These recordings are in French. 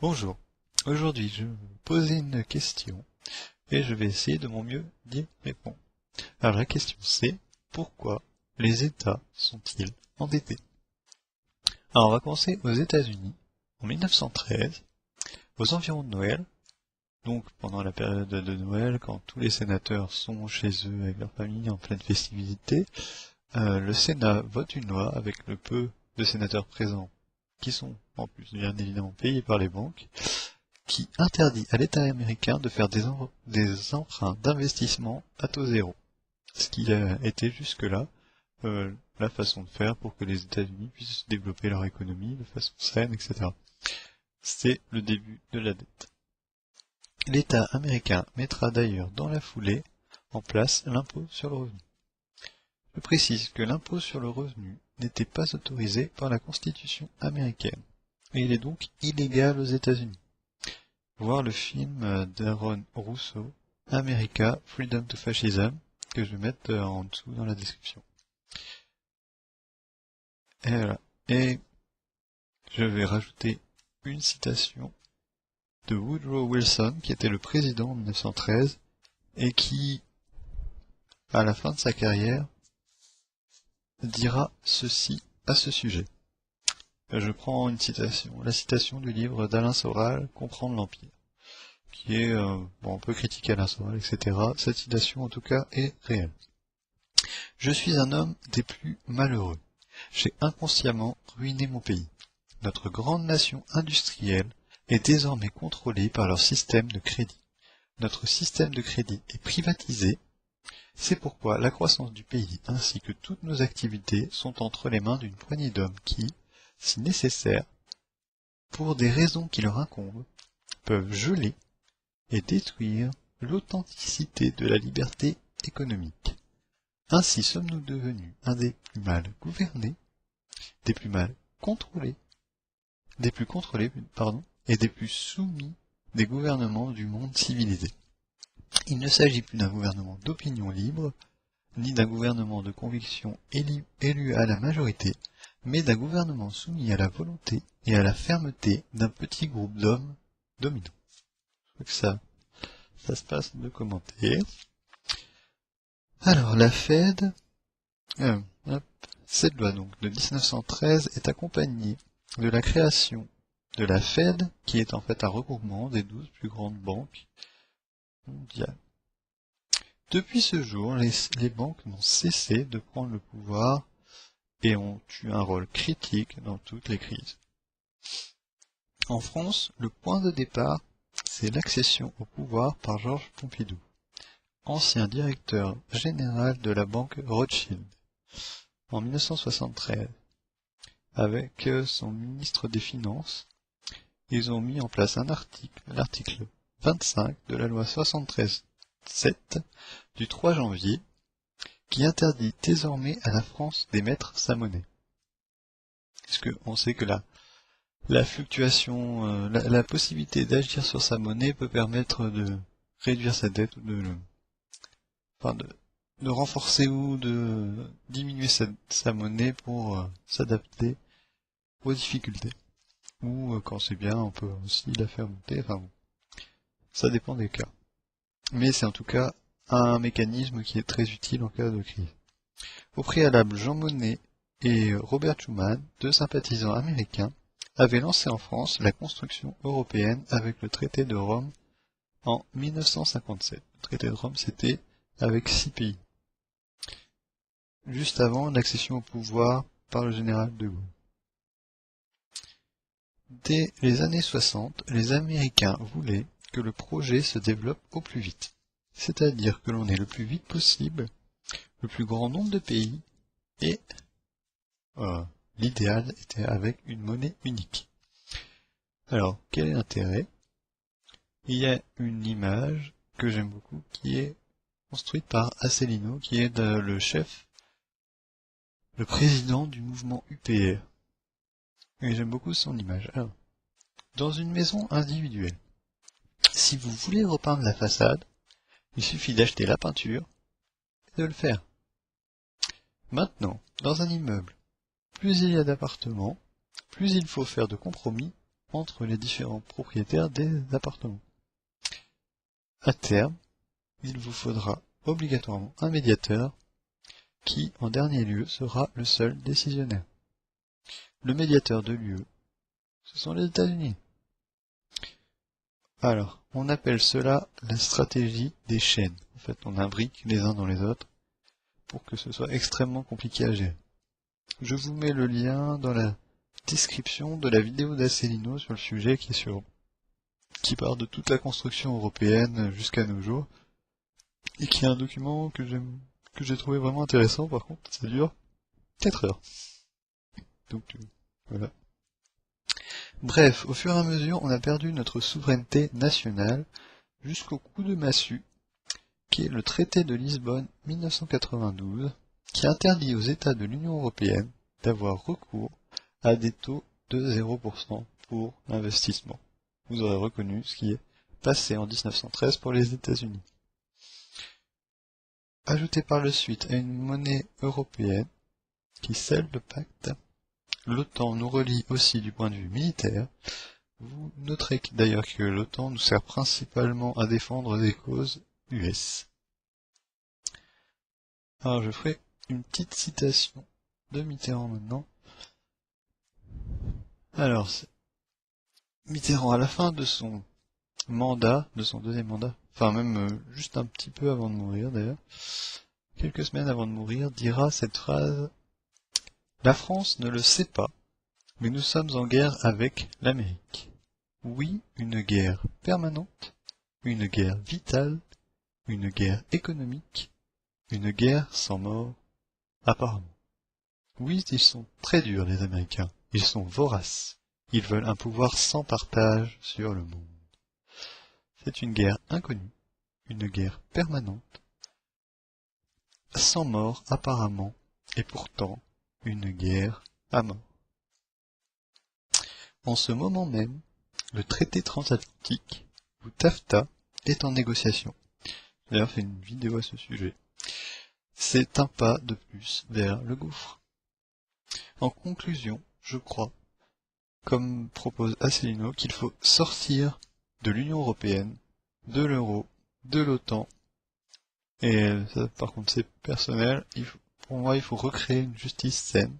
Bonjour, aujourd'hui je vais vous poser une question et je vais essayer de mon mieux d'y répondre. Alors la question c'est, pourquoi les États sont-ils endettés? Alors on va commencer aux États-Unis, en 1913, aux environs de Noël, donc pendant la période de Noël, quand tous les sénateurs sont chez eux avec leur famille en pleine festivité, le Sénat vote une loi avec le peu de sénateurs présents, qui sont en plus bien évidemment payés par les banques, qui interdit à l'État américain de faire des emprunts d'investissement à taux zéro, ce qui a été jusque-là la façon de faire pour que les États-Unis puissent développer leur économie de façon saine, etc. C'est le début de la dette. L'État américain mettra d'ailleurs dans la foulée en place l'impôt sur le revenu. Je précise que l'impôt sur le revenu n'était pas autorisé par la Constitution américaine, et il est donc illégal aux États-Unis. Voir le film d'Aaron Russo, America, Freedom to Fascism, que je vais mettre en dessous dans la description. Et voilà. Et je vais rajouter une citation de Woodrow Wilson, qui était le président en 1913, et qui, à la fin de sa carrière, dira ceci à ce sujet. Je prends une citation, la citation du livre d'Alain Soral, Comprendre l'Empire, qui est, on peut critiquer Alain Soral, etc. Cette citation, en tout cas, est réelle. Je suis un homme des plus malheureux. J'ai inconsciemment ruiné mon pays. Notre grande nation industrielle est désormais contrôlée par leur système de crédit. Notre système de crédit est privatisé. C'est pourquoi la croissance du pays ainsi que toutes nos activités sont entre les mains d'une poignée d'hommes qui, si nécessaire, pour des raisons qui leur incombent, peuvent geler et détruire l'authenticité de la liberté économique. Ainsi sommes-nous devenus un des plus mal gouvernés, des plus mal contrôlés, et des plus soumis des gouvernements du monde civilisé. Il ne s'agit plus d'un gouvernement d'opinion libre, ni d'un gouvernement de conviction élu à la majorité, mais d'un gouvernement soumis à la volonté et à la fermeté d'un petit groupe d'hommes dominants. Je crois que ça se passe de commentaires. Alors, la Fed, cette loi donc de 1913 est accompagnée de la création de la Fed, qui est en fait un regroupement des 12 plus grandes banques mondiales. Depuis ce jour, les banques n'ont cessé de prendre le pouvoir et ont eu un rôle critique dans toutes les crises. En France, le point de départ, c'est l'accession au pouvoir par Georges Pompidou, ancien directeur général de la banque Rothschild, en 1973. Avec son ministre des Finances, ils ont mis en place l'article 25 de la loi 73-7 du 3 janvier, qui interdit désormais à la France d'émettre sa monnaie. Parce qu'on sait que la fluctuation, la possibilité d'agir sur sa monnaie peut permettre de réduire sa dette ou de renforcer ou de diminuer sa monnaie pour s'adapter aux difficultés. Ou quand c'est bien, on peut aussi la faire monter, ça dépend des cas. Mais c'est en tout cas un mécanisme qui est très utile en cas de crise. Au préalable, Jean Monnet et Robert Schuman, deux sympathisants américains, avaient lancé en France la construction européenne avec le traité de Rome en 1957. Le traité de Rome, c'était avec 6 pays, juste avant l'accession au pouvoir par le général de Gaulle. Dès les années 60, les Américains voulaient que le projet se développe au plus vite, c'est-à-dire que l'on ait le plus vite possible le plus grand nombre de pays et l'idéal était avec une monnaie unique. Alors, quel est l'intérêt? Il y a une image que j'aime beaucoup qui est construite par Asselineau, qui est le président du mouvement UPR. Et j'aime beaucoup son image. Alors, dans une maison individuelle, si vous voulez repeindre la façade, il suffit d'acheter la peinture et de le faire. Maintenant, dans un immeuble, plus il y a d'appartements, plus il faut faire de compromis entre les différents propriétaires des appartements. À terme, il vous faudra obligatoirement un médiateur qui, en dernier lieu, sera le seul décisionnaire. Le médiateur de l'UE, ce sont les États-Unis. Alors, on appelle cela la stratégie des chaînes. En fait, on imbrique les uns dans les autres pour que ce soit extrêmement compliqué à gérer. Je vous mets le lien dans la description de la vidéo d'Asselineau sur le sujet qui part de toute la construction européenne jusqu'à nos jours et qui est un document que j'ai trouvé vraiment intéressant. Par contre, ça dure 4 heures. Donc voilà. Bref, au fur et à mesure, on a perdu notre souveraineté nationale jusqu'au coup de massue, qui est le traité de Lisbonne 1992, qui interdit aux États de l'Union européenne d'avoir recours à des taux de 0% pour l'investissement. Vous aurez reconnu ce qui est passé en 1913 pour les États-Unis. Ajouté par la suite à une monnaie européenne qui scelle le pacte, l'OTAN nous relie aussi du point de vue militaire. Vous noterez d'ailleurs que l'OTAN nous sert principalement à défendre des causes US. Alors je ferai une petite citation de Mitterrand maintenant. Alors, Mitterrand, à la fin de son mandat, de son deuxième mandat, enfin même juste un petit peu avant de mourir d'ailleurs, quelques semaines avant de mourir, dira cette phrase: « La France ne le sait pas, mais nous sommes en guerre avec l'Amérique. Oui, une guerre permanente, une guerre vitale, une guerre économique, une guerre sans mort, apparemment. Oui, ils sont très durs, les Américains. Ils sont voraces. Ils veulent un pouvoir sans partage sur le monde. C'est une guerre inconnue, une guerre permanente, sans mort apparemment, et pourtant une guerre à mort. En ce moment même, le traité transatlantique, ou TAFTA, est en négociation. J'ai d'ailleurs fait une vidéo à ce sujet. C'est un pas de plus vers le gouffre. En conclusion, je crois, comme propose Asselineau, qu'il faut sortir de l'Union européenne, de l'euro, de l'OTAN, et ça par contre c'est personnel, pour moi il faut recréer une justice saine,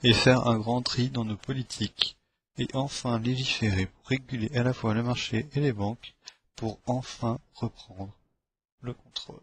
et faire un grand tri dans nos politiques, et enfin légiférer pour réguler à la fois le marché et les banques, pour enfin reprendre le contrôle.